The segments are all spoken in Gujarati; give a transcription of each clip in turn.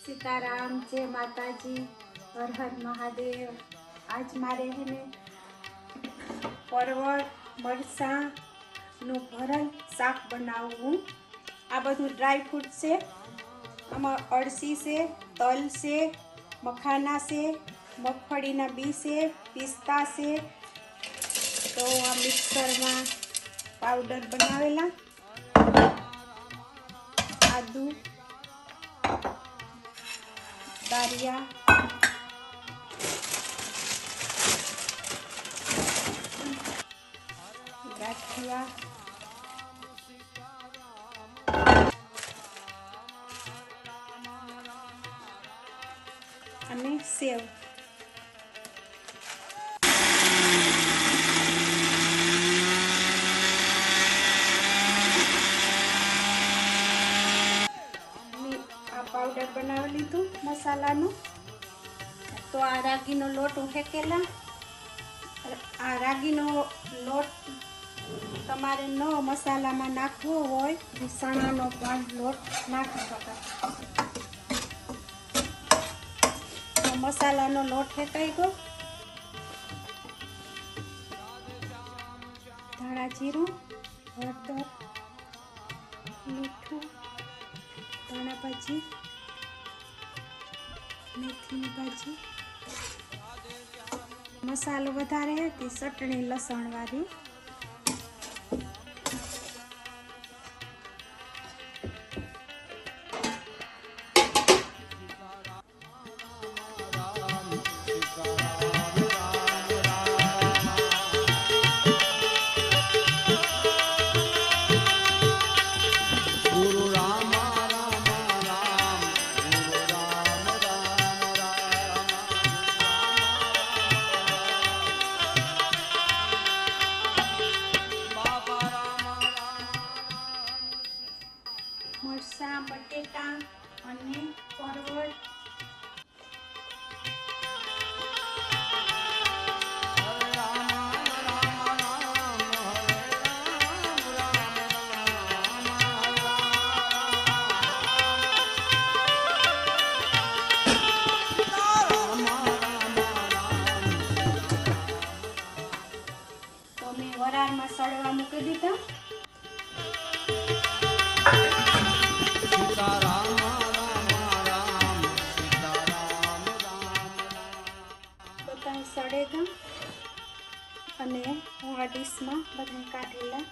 सीताराम, जय माताजी, हर हर महादेव। आज मारे है ने परवल मरसा નું ભરલ શાક બનાવવું। આ બધું ડ્રાય ફ્રૂટ છે, આમાં અળસી છે, તલ છે, મખાના છે, મગફળીના બી છે, પિસ્તા છે। તો આ મિક્સરમાં પાવડર બનાવેલા, આદુ, દારિયા, ગાંઠિયા અને સેવ। પાવડર બનાવી લીધું મસાલાનું। તો આ રાગીનો લોટ ઉઠેકેલા। આ રાગીનો લોટ તમારે ન મસાલામાં નાખવો હોય ચણાનો પણ લોટ નાખી શકાય। તો મસાલાનો લોટ ફેંકાઈ ગયો। ધાણા જીરું, હળદર, મીઠું, ધાણા ભાજી, મેથીની ભાજી, મસાલો વધારે હતી ચટણી લસણ વાળી। મરસા, બટેટા અને પરવળ તો મેં વરાળમાં સળવા મૂકી દીધા। બધા સળેગા અને હું આ ડીશમાં બધા કાઢેલા।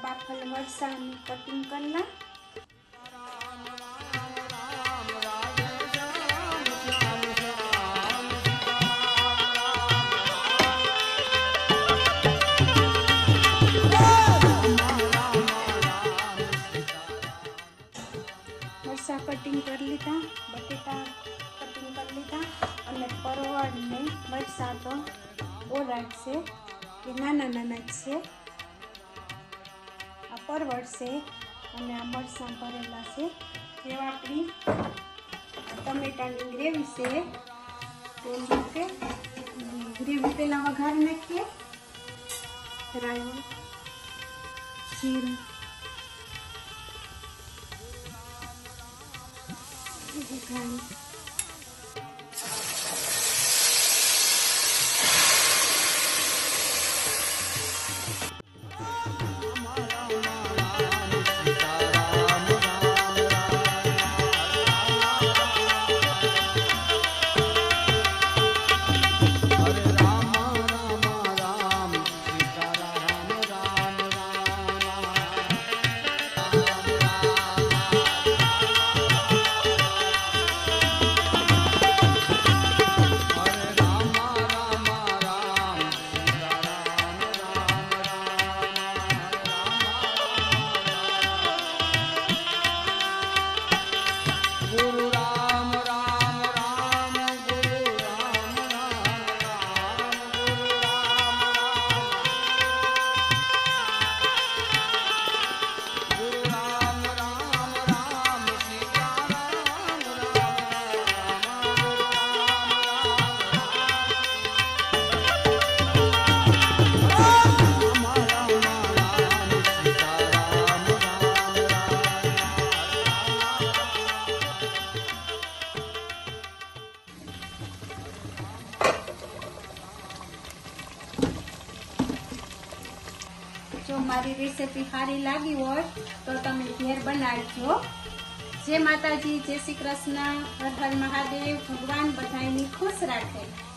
બાફલ મરચાંની કટિંગ કરેલા। મરચાં કટિંગ કરી લીધા, બટેટા કટિંગ કરી લીધા અને પરવળ ને મરચાં તો ઓરાટ છે કે નાના નાના જ છે। આ પરવળ છે અને આ મરચાં ભરેલા છે। જે આપણી ટમેટાની ગ્રેવી છે તે મૂકે ગ્રેવી પહેલાં વઘારી નાખીએ। રાઈ, જીરું, વઘારી જો મારી રેસીપી સારી લાગી હોય તો તમે ઘેર બનાવજો। જય માતાજી, જય શ્રી કૃષ્ણ, હર હર મહાદેવ। ભગવાન બધાયની ખુશ રાખે।